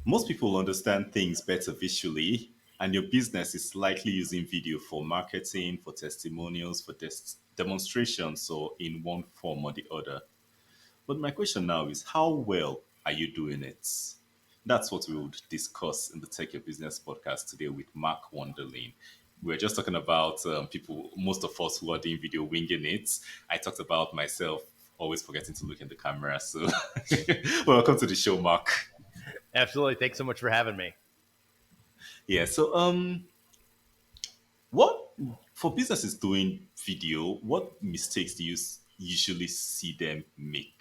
Most people understand things better visually, and your business is likely using video for marketing, for testimonials, for demonstrations, or in one form or the other. But my question now is, how well are you doing it? That's what we would discuss in the Tech Your Business podcast today with Mark Wonderlin. We're just talking about people, most of us who are doing video winging it. I talked about myself always forgetting to look in the camera. So, welcome to the show, Mark. Absolutely. Thanks so much for having me. Yeah. So, what for businesses doing video? What mistakes do you usually see them make?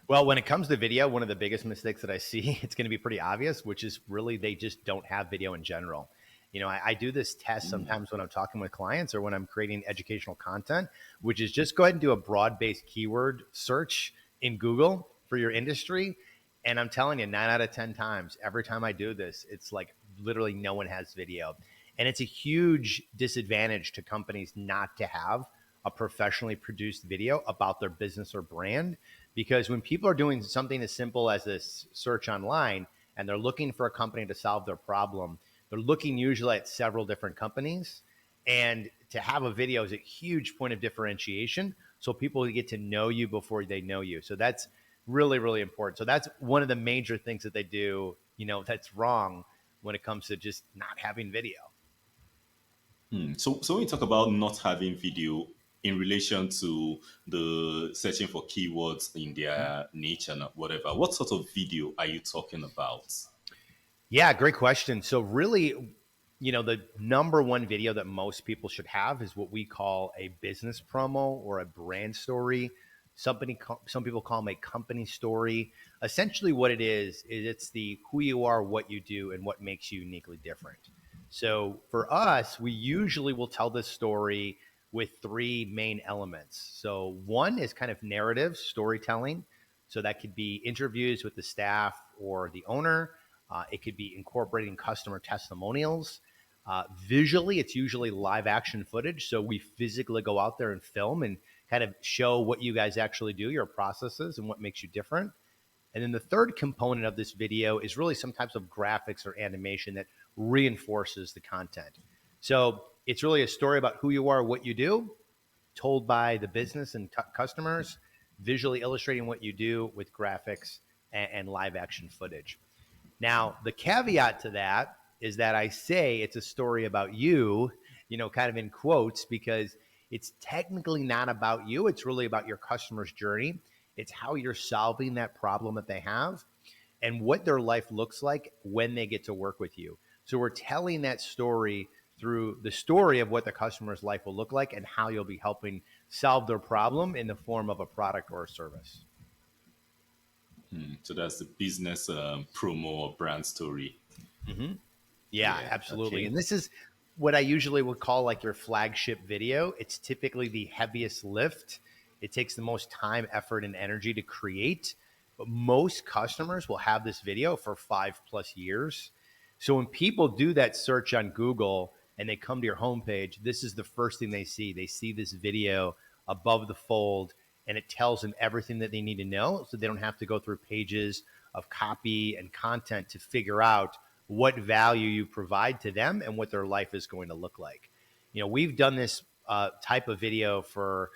Well, when it comes to video, one of the biggest mistakes that I see, it's going to be pretty obvious, which is really they just don't have video in general. I do this test sometimes when I'm talking with clients or when I'm creating educational content, which is just go ahead and do a broad based keyword search in Google for your industry. And I'm telling you, 9 out of 10 times, every time I do this, it's like literally no one has video. And it's a huge disadvantage to companies not to have a professionally produced video about their business or brand. Because when people are doing something as simple as this search online and they're looking for a company to solve their problem, they're looking usually at several different companies. And to have a video is a huge point of differentiation. So people get to know you before they know you. So that's really, really important. So that's one of the major things that they do, that's wrong when it comes to just not having video. So when you talk about not having video in relation to the searching for keywords in their niche and whatever, what sort of video are you talking about? Yeah, great question. So really, the number one video that most people should have is what we call a business promo or a brand story. Some people call them a company story. Essentially, what it is it's the who you are, what you do, and what makes you uniquely different. So for us, we usually will tell this story with three main elements. So one is kind of narrative storytelling. So that could be interviews with the staff or the owner. It could be incorporating customer testimonials. Visually, it's usually live action footage. So we physically go out there and film and kind of show what you guys actually do, your processes, and what makes you different. And then the third component of this video is really some types of graphics or animation that reinforces the content. So it's really a story about who you are, what you do, told by the business and customers, visually illustrating what you do with graphics and live action footage. Now, the caveat to that is that I say it's a story about you, kind of in quotes, because it's technically not about you. It's really about your customer's journey. It's how you're solving that problem that they have and what their life looks like when they get to work with you. So we're telling that story through the story of what the customer's life will look like and how you'll be helping solve their problem in the form of a product or a service. So that's the business promo or brand story. Yeah, Yeah. absolutely. Okay. And this is what I usually would call like your flagship video. It's typically the heaviest lift. It takes the most time, effort, and energy to create. But most customers will have this video for 5+ years. So when people do that search on Google and they come to your homepage, this is the first thing they see. They see this video above the fold and it tells them everything that they need to know so they don't have to go through pages of copy and content to figure out what value you provide to them and what their life is going to look like. We've done this type of video for,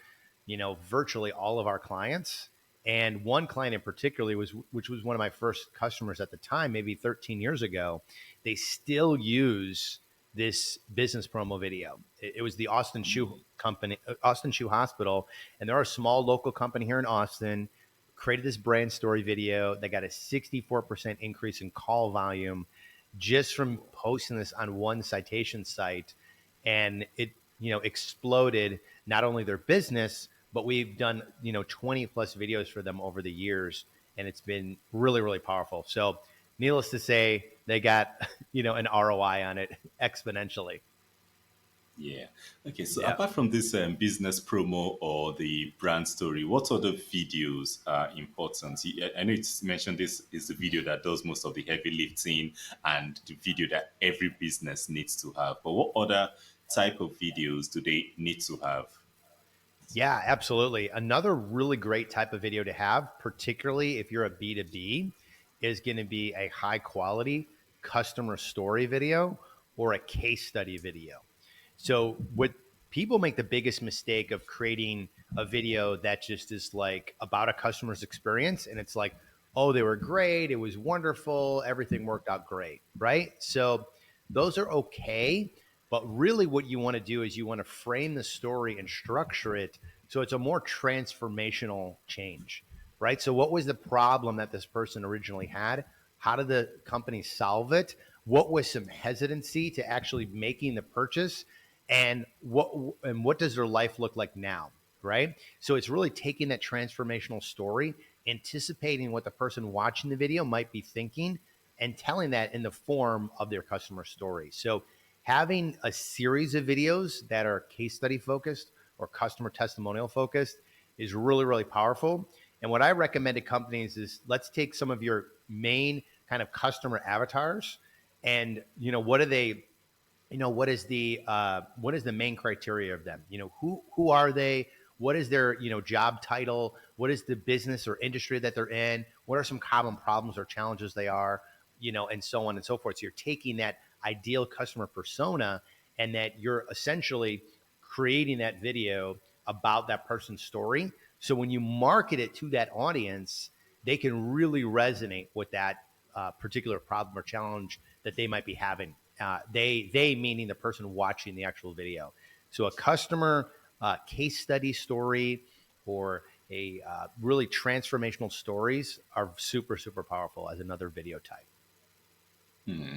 virtually all of our clients. And one client in particular which was one of my first customers at the time, maybe 13 years ago, they still use this business promo video. It was the Austin Shoe Company, Austin Shoe Hospital, and they're a small local company here in Austin. Created this brand story video. They got a 64% increase in call volume just from posting this on one citation site, and it exploded not only their business, but we've done 20 plus videos for them over the years, and it's been really, really powerful. So needless to say, they got an ROI on it exponentially. Yeah. Okay. So Yeah. apart from this business promo or the brand story, what other videos are important? I know it's mentioned this is the video that does most of the heavy lifting and the video that every business needs to have. But what other type of videos do they need to have? Yeah, absolutely. Another really great type of video to have, particularly if you're a B2B, is going to be a high quality customer story video or a case study video. So what people make the biggest mistake of creating a video that just is like about a customer's experience, and it's like, oh, they were great, it was wonderful, everything worked out great, right? So those are okay, but really what you want to do is you want to frame the story and structure it so it's a more transformational change, right? So what was the problem that this person originally had? How did the company solve it? What was some hesitancy to actually making the purchase? And what does their life look like now, right? So it's really taking that transformational story, anticipating what the person watching the video might be thinking, and telling that in the form of their customer story. So having a series of videos that are case study focused or customer testimonial focused is really, really powerful. And what I recommend to companies is let's take some of your main kind of customer avatars and, what are they, what is the main criteria of them? Who are they? What is their job title? What is the business or industry that they're in? What are some common problems or challenges they are? And so on and so forth. So you're taking that ideal customer persona and that you're essentially creating that video about that person's story. So when you market it to that audience, they can really resonate with that particular problem or challenge that they might be having. They meaning the person watching the actual video. So a customer case study story or a really transformational stories are super, super powerful as another video type.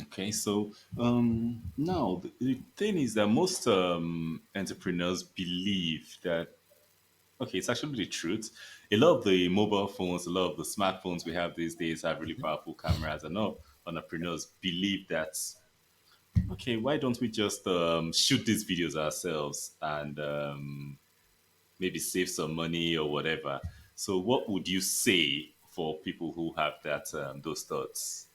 Okay, so now the thing is that most entrepreneurs believe that, okay, it's actually the truth. A lot of the mobile phones, a lot of the smartphones we have these days have really powerful cameras. And all entrepreneurs believe that, okay, why don't we just shoot these videos ourselves and maybe save some money or whatever? So, what would you say for people who have that those thoughts?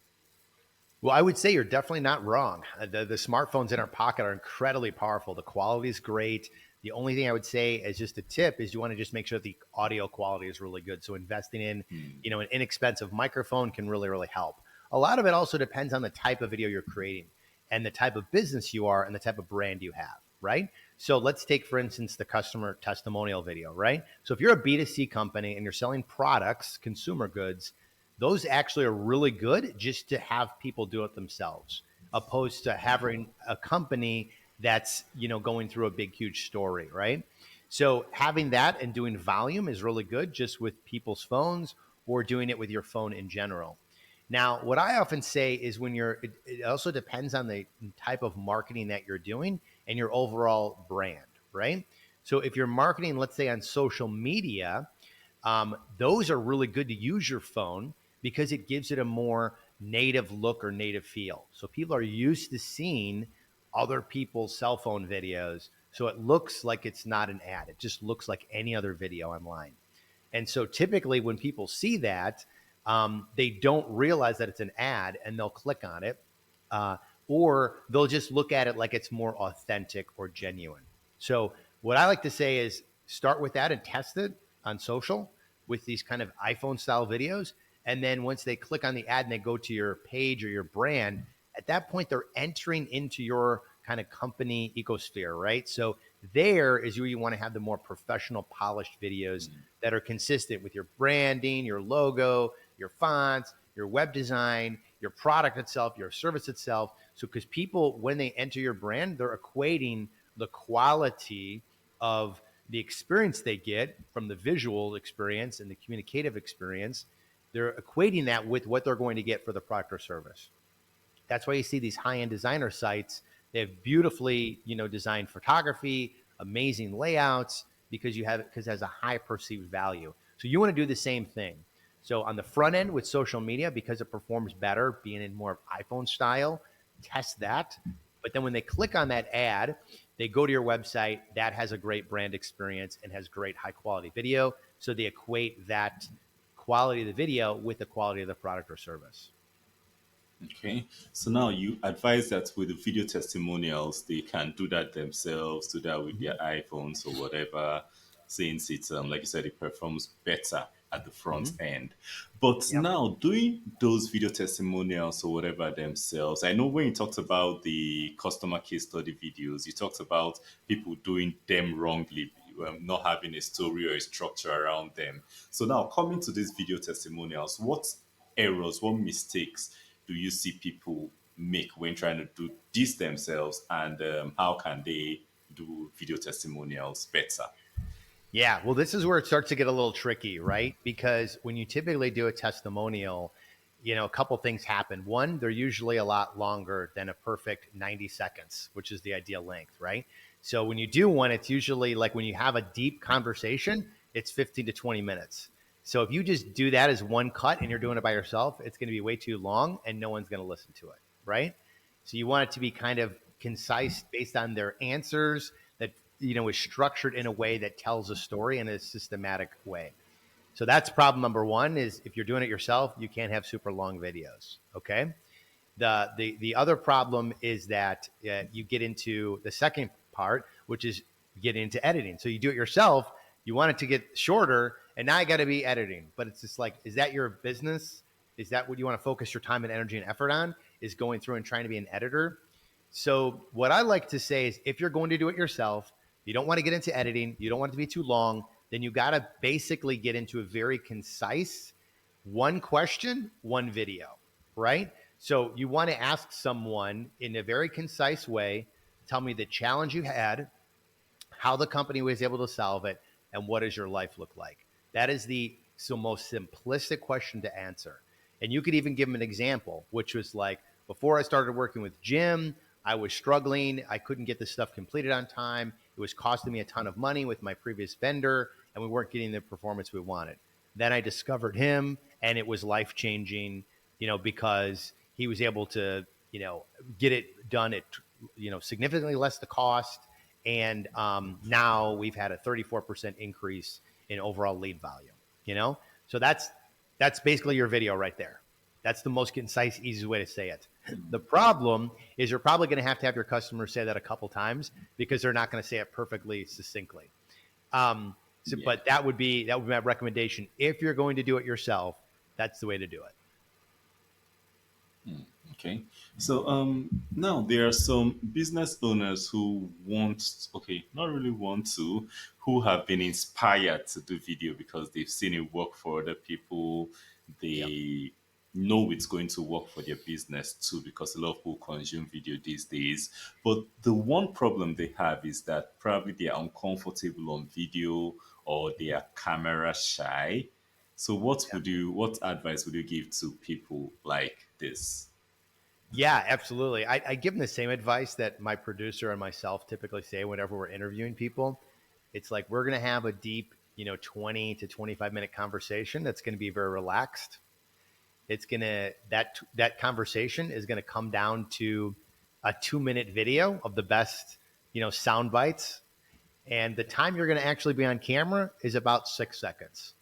Well, I would say you're definitely not wrong. The smartphones in our pocket are incredibly powerful. The quality is great. The only thing I would say as just a tip is you want to just make sure the audio quality is really good. So investing in, an inexpensive microphone can really, really help. A lot of it also depends on the type of video you're creating and the type of business you are and the type of brand you have, right? So let's take, for instance, the customer testimonial video, right? So if you're a B2C company and you're selling products, consumer goods, those actually are really good just to have people do it themselves, opposed to having a company that's going through a big huge story, right? So having that and doing volume is really good just with people's phones or doing it with your phone in general. Now, what I often say is it also depends on the type of marketing that you're doing and your overall brand, right? So if you're marketing, let's say on social media, those are really good to use your phone because it gives it a more native look or native feel. So people are used to seeing other people's cell phone videos. So it looks like it's not an ad. It just looks like any other video online. And so typically when people see that, they don't realize that it's an ad and they'll click on it. Uh, or they'll just look at it like it's more authentic or genuine. So what I like to say is start with that and test it on social with these kind of iPhone style videos. And then once they click on the ad and they go to your page or your brand, at that point, they're entering into your kind of company ecosphere, right? So there is where you want to have the more professional, polished videos that are consistent with your branding, your logo, your fonts, your web design, your product itself, your service itself. So, because people, when they enter your brand, they're equating the quality of the experience they get from the visual experience and the communicative experience, they're equating that with what they're going to get for the product or service. That's why you see these high-end designer sites. They have beautifully, designed photography, amazing layouts because it has a high perceived value. So you want to do the same thing. So on the front end with social media, because it performs better, being in more iPhone style, test that. But then when they click on that ad, they go to your website that has a great brand experience and has great high quality video. So they equate that quality of the video with the quality of the product or service. Okay, so now you advise that with the video testimonials, they can do that themselves, do that with their iPhones or whatever, since it's like you said, it performs better. at the front Hmm. end. But Yep. now doing those video testimonials or whatever themselves, I know when you talked about the customer case study videos, you talked about people doing them wrongly, not having a story or a structure around them. So now coming to these video testimonials, what errors, what mistakes do you see people make when trying to do this themselves, and how can they do video testimonials better? Yeah, well, this is where it starts to get a little tricky, right? Because when you typically do a testimonial, a couple things happen. One, they're usually a lot longer than a perfect 90 seconds, which is the ideal length, right? So when you do one, it's usually like when you have a deep conversation, it's 15 to 20 minutes. So if you just do that as one cut and you're doing it by yourself, it's going to be way too long and no one's going to listen to it, right? So you want it to be kind of concise based on their answers that is structured in a way that tells a story in a systematic way. So that's problem number one is if you're doing it yourself, you can't have super long videos. Okay. The other problem is that you get into the second part, which is get into editing. So you do it yourself, you want it to get shorter, and now I got to be editing. But it's just like, is that your business? Is that what you want to focus your time and energy and effort on? Is going through and trying to be an editor? So what I like to say is, if you're going to do it yourself, you don't want to get into editing, you don't want it to be too long, then you got to basically get into a very concise one question, one video, right? So you want to ask someone in a very concise way, tell me the challenge you had, how the company was able to solve it, and what does your life look like? That is the most simplistic question to answer. And you could even give them an example, which was like, before I started working with Jim, I was struggling. I couldn't get this stuff completed on time. It was costing me a ton of money with my previous vendor, and we weren't getting the performance we wanted. Then I discovered him, and it was life changing, because he was able to, get it done at, significantly less the cost. And now we've had a 34% increase in overall lead volume. So that's basically your video right there. That's the most concise, easy way to say it. The problem is you're probably going to have your customers say that a couple times because they're not going to say it perfectly succinctly. Yeah. But that would be my recommendation. If you're going to do it yourself, that's the way to do it. Okay. So now there are some business owners who want, okay, not really want to, who have been inspired to do video because they've seen it work for other people. Yep. They know it's going to work for their business too because a lot of people consume video these days. But the one problem they have is that probably they are uncomfortable on video or they are camera shy. So what advice would you give to people like this? Yeah, absolutely. I give them the same advice that my producer and myself typically say whenever we're interviewing people. It's like we're going to have a deep, 20 to 25-minute conversation that's going to be very relaxed. It's going to that conversation is going to come down to a 2-minute video of the best, sound bites, and the time you're going to actually be on camera is about 6 seconds.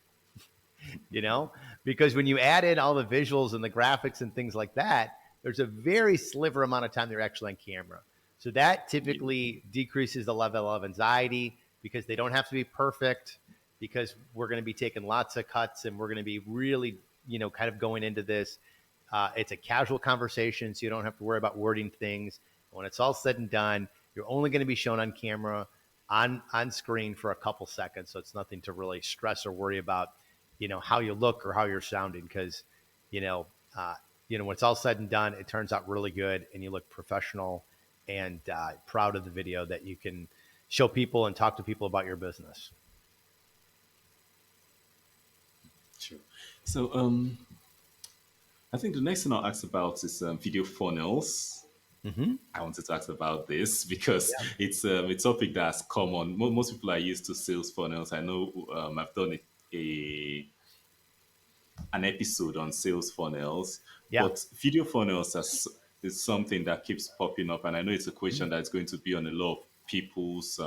you know, because when you add in all the visuals and the graphics and things like that, there's a very sliver amount of time they're actually on camera. So that typically decreases the level of anxiety because they don't have to be perfect, because we're going to be taking lots of cuts and we're going to be really, kind of going into this. It's a casual conversation, so you don't have to worry about wording things. When it's all said and done, you're only going to be shown on camera, on screen for a couple seconds, so it's nothing to really stress or worry about, how you look or how you're sounding, because you know uh, when it's all said and done, it turns out really good and you look professional and proud of the video that you can show people and talk to people about your business. Sure. So, I think the next thing I'll ask about is video funnels. Mm-hmm. I wanted to ask about this because Yeah. it's a topic that's common. Most people are used to sales funnels. I know I've done an episode on sales funnels, Yeah. but video funnels is something that keeps popping up, and I know it's a question that's going to be on a lot of people's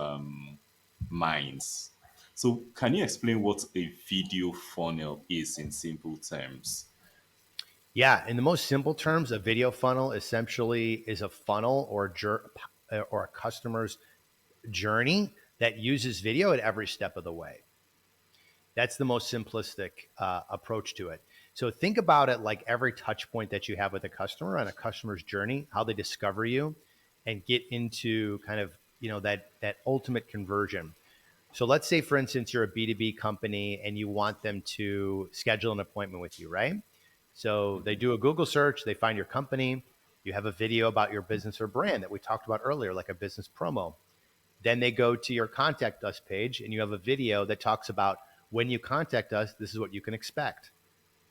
minds. So, can you explain what a video funnel is in simple terms? Yeah, in the most simple terms, a video funnel essentially is a funnel or a customer's journey that uses video at every step of the way. That's the most simplistic approach to it. So think about it like every touch point that you have with a customer on a customer's journey, how they discover you and get into kind of, that ultimate conversion. So let's say, for instance, you're a B2B company and you want them to schedule an appointment with you, right? So they do a Google search, they find your company, you have a video about your business or brand that we talked about earlier, like a business promo. Then they go to your contact us page and you have a video that talks about when you contact us, this is what you can expect.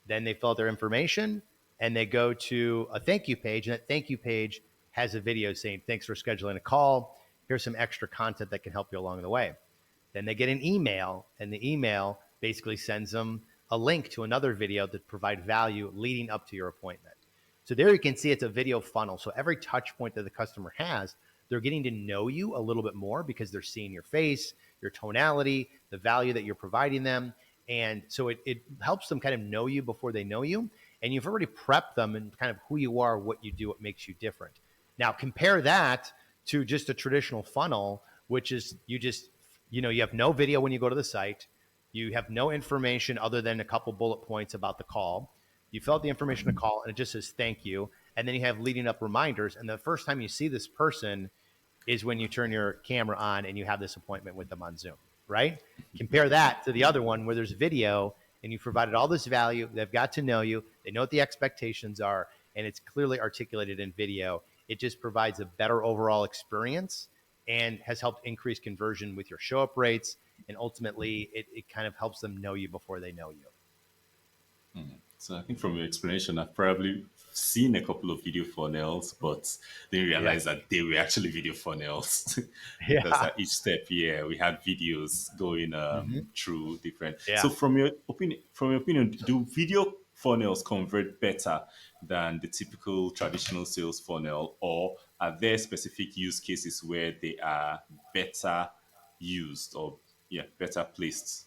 Then they fill out their information and they go to a thank you page. And that thank you page has a video saying, thanks for scheduling a call. Here's some extra content that can help you along the way. Then they get an email, and the email basically sends them a link to another video that provide value leading up to your appointment. So there you can see it's a video funnel. So every touch point that the customer has, they're getting to know you a little bit more because they're seeing your face, your tonality, the value that you're providing them. And so it helps them kind of know you before they know you. And you've already prepped them and kind of who you are, what you do, what makes you different. Now compare that to just a traditional funnel, which is you have no video when you go to the site. You have no information other than a couple bullet points about the call. You fill out the information to call and it just says thank you. And then you have leading up reminders. And the first time you see this person is when you turn your camera on and you have this appointment with them on Zoom, right? Compare that to the other one where there's video and you've provided all this value. They've got to know you. They know what the expectations are, and it's clearly articulated in video. It just provides a better overall experience and has helped increase conversion with your show up rates. And ultimately, it kind of helps them know you before they know you. So I think from your explanation, I've probably seen a couple of video funnels, but didn't Yeah. realize that they were actually video funnels because Yeah. at each step, yeah, we had videos going Mhm. through different. So Yeah. from your opinion, do video funnels convert better than the typical traditional sales funnel, or are there specific use cases where they are better used or better placed?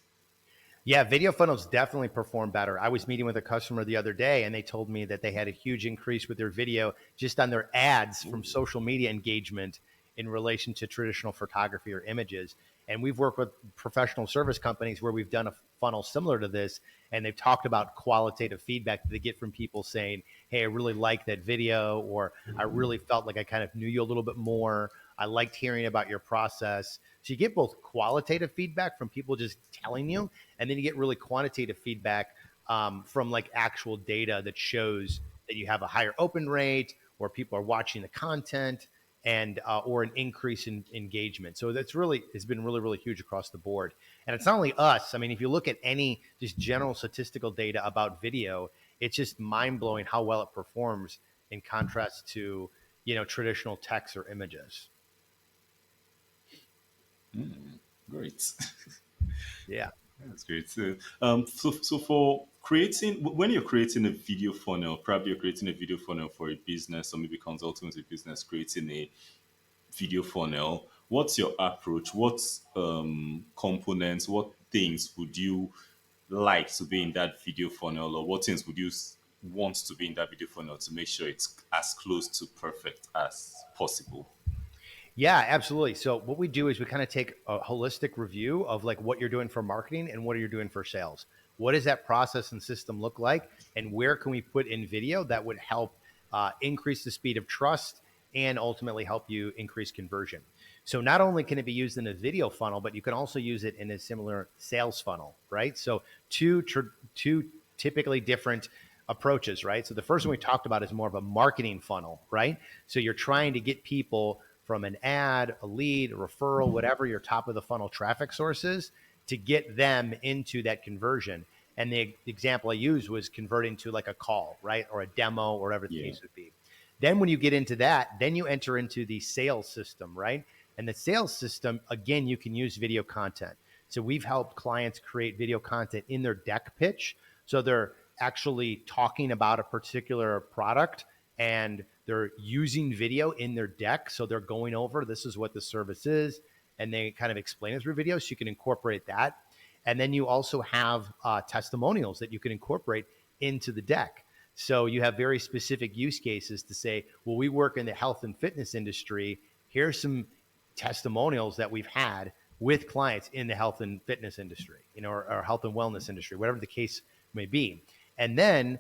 Yeah, video funnels definitely perform better. I was meeting with a customer the other day and they told me that they had a huge increase with their video just on their ads from social media engagement in relation to traditional photography or images. And we've worked with professional service companies where we've done a funnel similar to this, and they've talked about qualitative feedback that they get from people saying, hey, I really like that video, or I really felt like I kind of knew you a little bit more. I liked hearing about your process. So you get both qualitative feedback from people just telling you, and then you get really quantitative feedback from like actual data that shows that you have a higher open rate, or people are watching the content, and or an increase in engagement. So that's really has been really really huge across the board. And it's not only us. I mean, if you look at any just general statistical data about video, it's just mind blowing how well it performs in contrast to traditional text or images. Great. Yeah. That's great. So for creating, when you're creating a video funnel, probably you're creating a video funnel for a business or maybe consulting with a business, creating a video funnel. What's your approach? What components, what things would you like to be in that video funnel, or what things would you want to be in that video funnel to make sure it's as close to perfect as possible? Yeah, absolutely. So what we do is we kind of take a holistic review of like what you're doing for marketing and what you're doing for sales. What does that process and system look like? And where can we put in video that would help increase the speed of trust and ultimately help you increase conversion? So not only can it be used in a video funnel, but you can also use it in a similar sales funnel, right? So two typically different approaches, right? So the first one we talked about is more of a marketing funnel, right? So you're trying to get people from an ad, a lead, a referral, whatever your top of the funnel traffic sources, to get them into that conversion. And the example I used was converting to like a call, right? Or a demo, or whatever the Yeah. case would be. Then when you get into that, then you enter into the sales system, right? And the sales system, again, you can use video content. So we've helped clients create video content in their deck pitch. So they're actually talking about a particular product and they're using video in their deck. So they're going over, this is what the service is, and they kind of explain it through video. So you can incorporate that. And then you also have testimonials that you can incorporate into the deck. So you have very specific use cases to say, well, we work in the health and fitness industry. Here's some testimonials that we've had with clients in the health and fitness industry, or health and wellness industry, whatever the case may be. And then,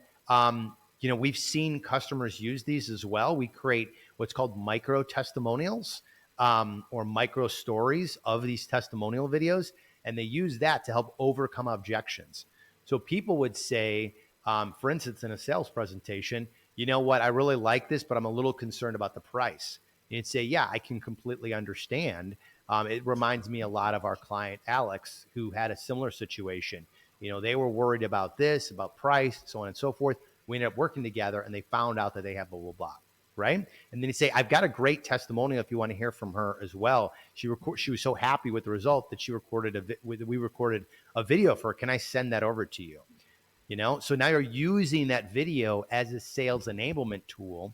we've seen customers use these as well. We create what's called micro testimonials, or micro stories of these testimonial videos, and they use that to help overcome objections. So people would say, for instance, in a sales presentation, you know what, I really like this, but I'm a little concerned about the price. And you'd say, yeah, I can completely understand. It reminds me a lot of our client, Alex, who had a similar situation. They were worried about this, about price, so on and so forth. We ended up working together and they found out that they have blah, blah, blah. Right. And then you say, I've got a great testimonial if you want to hear from her as well. She was so happy with the result that we recorded a video for her. Can I send that over to you? So now you're using that video as a sales enablement tool,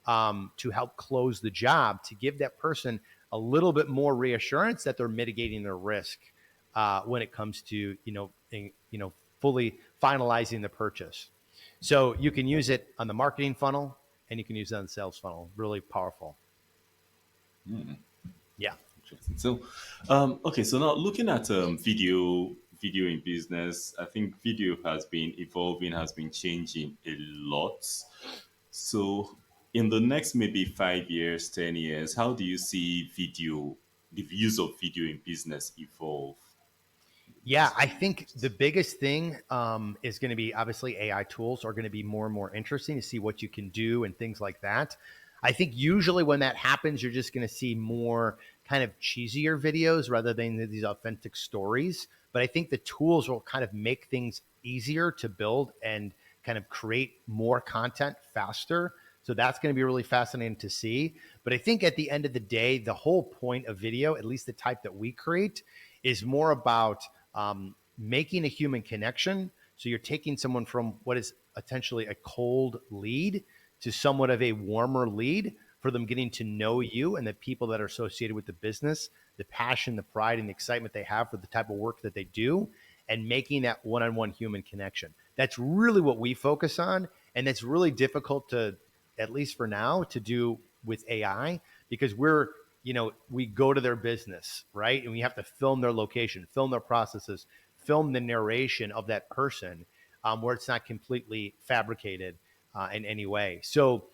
to help close the job, to give that person a little bit more reassurance that they're mitigating their risk, when it comes to, fully finalizing the purchase. So you can use it on the marketing funnel and you can use it on the sales funnel. Really powerful. Yeah. Interesting. So, okay. So now looking at video in business, I think video has been evolving, has been changing a lot. So, in the next maybe 5 years, 10 years, how do you see the use of video in business evolve? Yeah, I think the biggest thing, is going to be, obviously, AI tools are going to be more and more interesting to see what you can do and things like that. I think usually when that happens, you're just going to see more kind of cheesier videos rather than these authentic stories. But I think the tools will kind of make things easier to build and kind of create more content faster. So that's going to be really fascinating to see. But I think at the end of the day, the whole point of video, at least the type that we create, is more about, making a human connection. So you're taking someone from what is potentially a cold lead to somewhat of a warmer lead, for them getting to know you and the people that are associated with the business, the passion, the pride, and the excitement they have for the type of work that they do, and making that one-on-one human connection. That's really what we focus on. And that's really difficult to, at least for now, to do with AI, because we go to their business, right? And we have to film their location, film their processes, film the narration of that person, where it's not completely fabricated, in any way. So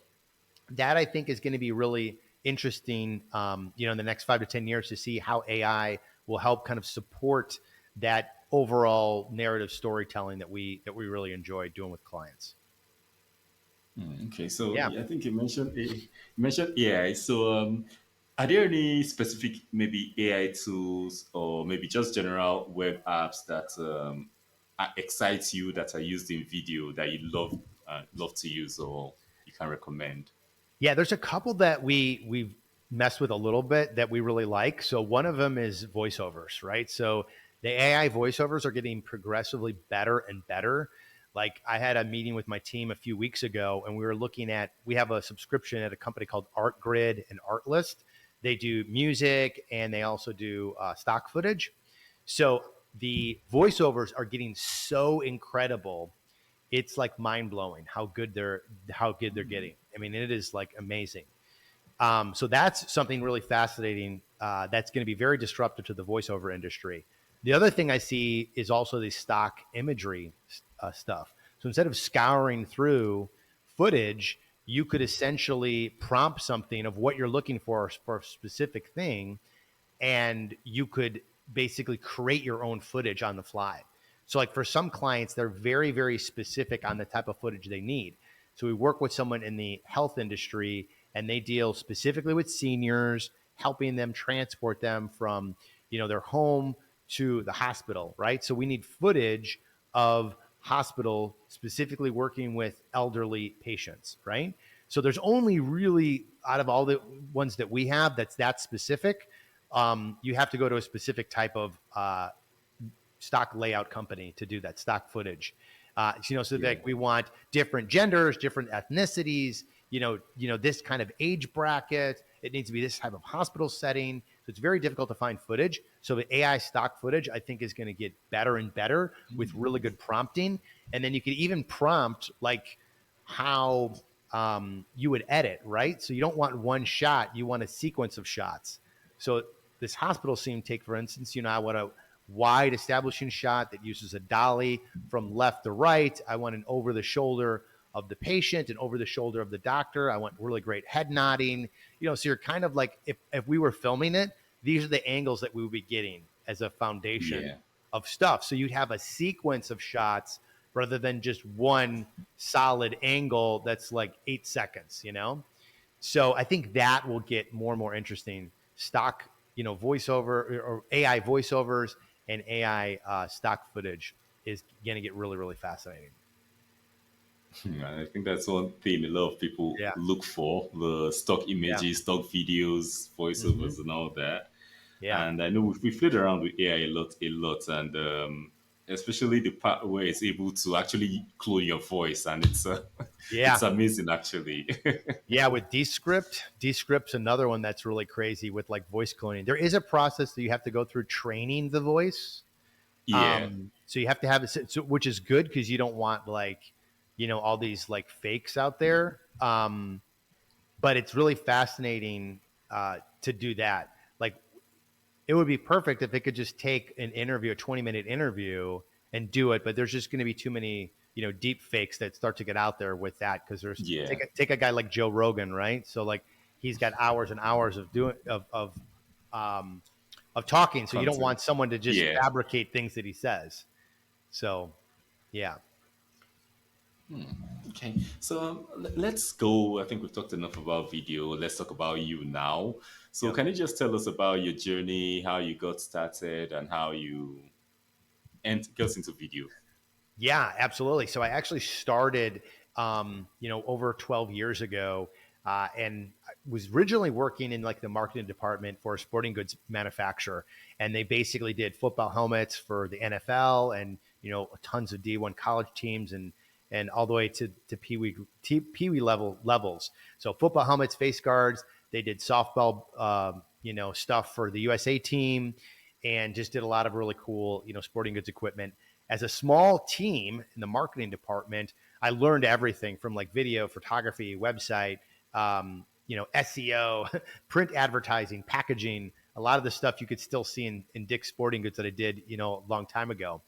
that, I think, is going to be really interesting, in the next 5 to 10 years, to see how AI will help kind of support that overall narrative storytelling that we really enjoy doing with clients. Okay, so Yeah. I think you mentioned AI. So, are there any specific maybe AI tools or maybe just general web apps that excite you, that are used in video, that you love to use, or you can recommend? Yeah, there's a couple that we've messed with a little bit that we really like. So one of them is voiceovers, right? So the AI voiceovers are getting progressively better and better. Like, I had a meeting with my team a few weeks ago, and we have a subscription at a company called ArtGrid and Artlist. They do music and they also do, stock footage. So the voiceovers are getting so incredible, it's like mind blowing how good they're getting. I mean, it is like amazing. So that's something really fascinating, that's going to be very disruptive to the voiceover industry. The other thing I see is also the stock imagery, stuff. So instead of scouring through footage, you could essentially prompt something of what you're looking for a specific thing, and you could basically create your own footage on the fly. So, like, for some clients, they're very, very specific on the type of footage they need. So we work with someone in the health industry, and they deal specifically with seniors, helping them transport them from, their home to the hospital, right? So we need footage of hospital specifically working with elderly patients, right? So there's only really, out of all the ones that we have, that's that specific. You have to go to a specific type of, stock layout company to do that stock footage. So Yeah. that we want different genders, different ethnicities, this kind of age bracket. It needs to be this type of hospital setting. So it's very difficult to find footage. So the AI stock footage, I think, is going to get better and better with really good prompting. And then you could even prompt like how, you would edit, right? So you don't want one shot, you want a sequence of shots. So this hospital scene take, for instance, I want a wide establishing shot that uses a dolly from left to right. I want an over the shoulder of the patient and over the shoulder of the doctor. I want really great head nodding. So you're kind of like, if we were filming it, these are the angles that we would be getting as a foundation Yeah. of stuff. So you'd have a sequence of shots rather than just one solid angle that's like 8 seconds. So I think that will get more and more interesting. Stock, voiceover or AI voiceovers and AI stock footage is going to get really, really fascinating. I think that's one thing a lot of people Yeah. look for: the stock Yeah. images, stock videos, Hmm. voiceovers, and all that. Yeah. And I know we played around with AI a lot, and especially the part where it's able to actually clone your voice, and it's Yeah. amazing actually. Yeah. With Descript's another one that's really crazy with like voice cloning. There is a process that you have to go through training the voice. Yeah, So you have to have it, so, which is good because you don't want like, all these like fakes out there. But it's really fascinating to do that. Like it would be perfect if it could just take an interview, a 20-minute interview, and do it. But there's just going to be too many, deep fakes that start to get out there with that because there's yeah, take a guy like Joe Rogan, right? So like he's got hours and hours of doing um, of talking. So you don't content. want someone to just Yeah. fabricate things that he says. So yeah, Okay, so let's go. I think we've talked enough about video. Let's talk about you now. So, yeah. can you just tell us about your journey, how you got started, and how you got into video? Yeah, absolutely. So I actually started, over 12 years ago, and I was originally working in like the marketing department for a sporting goods manufacturer, and they basically did football helmets for the NFL and tons of D1 college teams and all the way to pee wee levels. So football helmets, face guards. They did softball, stuff for the USA team, and just did a lot of really cool, sporting goods equipment. As a small team in the marketing department, I learned everything from like video, photography, website, SEO, print advertising, packaging, a lot of the stuff you could still see in Dick's Sporting Goods that I did, a long time ago.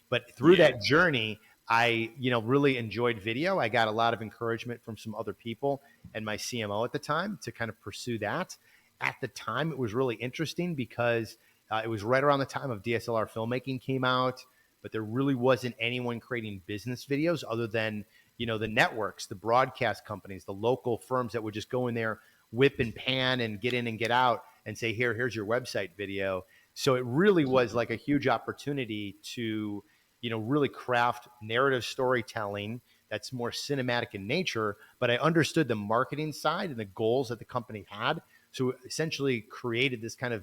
But through Yeah. that journey, I, really enjoyed video. I got a lot of encouragement from some other people and my CMO at the time to kind of pursue that. At the time, it was really interesting because it was right around the time of DSLR filmmaking came out, but there really wasn't anyone creating business videos other than the networks, the broadcast companies, the local firms that would just go in there, whip and pan, and get in and get out, and say, here's your website video. So it really was like a huge opportunity to really craft narrative storytelling that's more cinematic in nature. But I understood the marketing side and the goals that the company had, so essentially created this kind of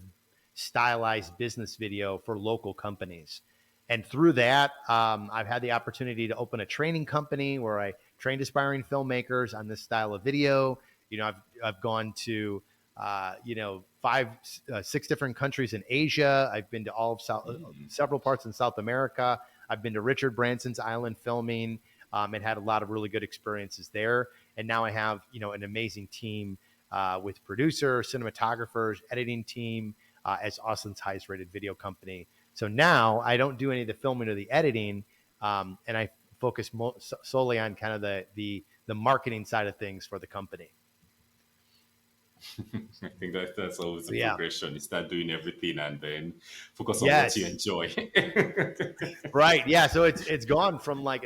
stylized business video for local companies. And through that, I've had the opportunity to open a training company where I trained aspiring filmmakers on this style of video. I've gone to six different countries in Asia. I've been to several parts in South America. I've been to Richard Branson's island filming, and had a lot of really good experiences there. And now I have an amazing team with producers, cinematographers, editing team, as Austin's highest rated video company. So now I don't do any of the filming or the editing, and I focus solely on kind of the marketing side of things for the company. I think that's always the Yeah. progression. You start doing everything and then focus on what you Yes. enjoy. Right. Yeah. So it's gone from like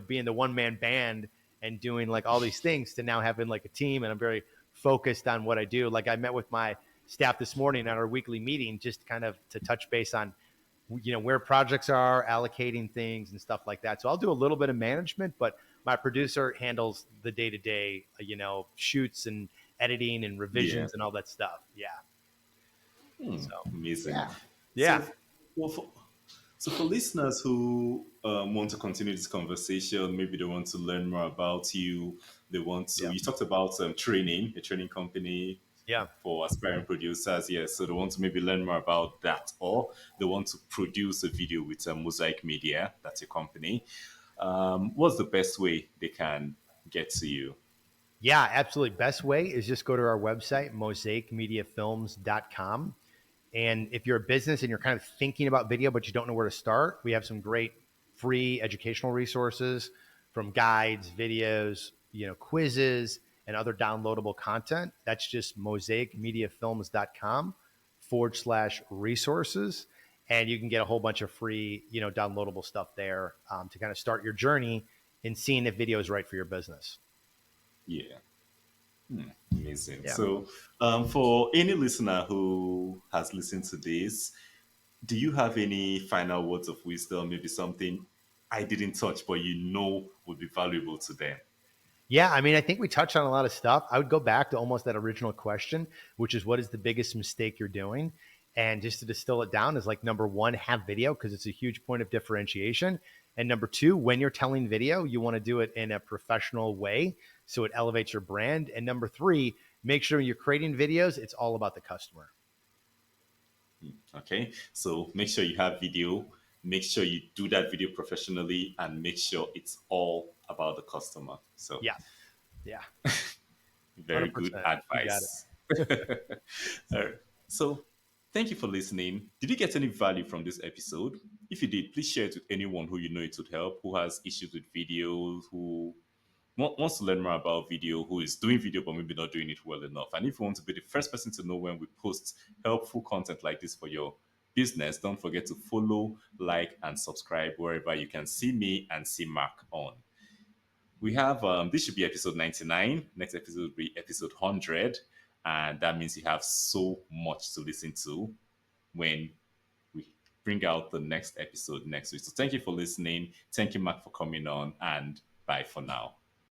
being the one man band and doing like all these things to now having like a team, and I'm very focused on what I do. Like I met with my staff this morning at our weekly meeting just kind of to touch base on where projects are, allocating things and stuff like that. So I'll do a little bit of management, but my producer handles the day-to-day, shoots and editing and Yeah. revisions and all that stuff. Yeah. So, Amazing. yeah. Yeah. So, well, for listeners who want to continue this conversation, maybe they want to learn more about you. They want to. Yeah. You talked about training, a training company Yeah. for aspiring producers. Yes, so they want to maybe learn more about that, or they want to produce a video with Mosaic Media. That's your company. What's the best way they can get to you? Yeah, absolutely. Best way is just go to our website, mosaicmediafilms.com. And if you're a business and you're kind of thinking about video, but you don't know where to start, we have some great free educational resources from guides, videos, quizzes, and other downloadable content. That's just mosaicmediafilms.com/resources. And you can get a whole bunch of free, downloadable stuff there to kind of start your journey in seeing if video is right for your business. Yeah. Amazing. Yeah. So, for any listener who has listened to this, do you have any final words of wisdom? Maybe something I didn't touch, but would be valuable to them? Yeah, I mean, I think we touched on a lot of stuff. I would go back to almost that original question, which is what is the biggest mistake you're doing? And just to distill it down is like number one, have video because it's a huge point of differentiation. And number two, when you're telling video, you want to do it in a professional way so it elevates your brand. And number three, make sure when you're creating videos, it's all about the customer. Okay. So make sure you have video, make sure you do that video professionally, and make sure it's all about the customer. So, Yes. Yeah. very good 100%. You got it. advice. All right. So, thank you for listening. Did you get any value from this episode? If you did, please share it with anyone who you know it would help, who has issues with videos, who wants to learn more about video, who is doing video but maybe not doing it well enough. And if you want to be the first person to know when we post helpful content like this for your business, don't forget to follow, like, and subscribe wherever you can see me and see Mark on. We have this should be episode 99. Next episode will be episode 100, and that means you have so much to listen to when we bring out the next episode next week. So thank you for listening. Thank you, Mark, for coming on, and bye for now.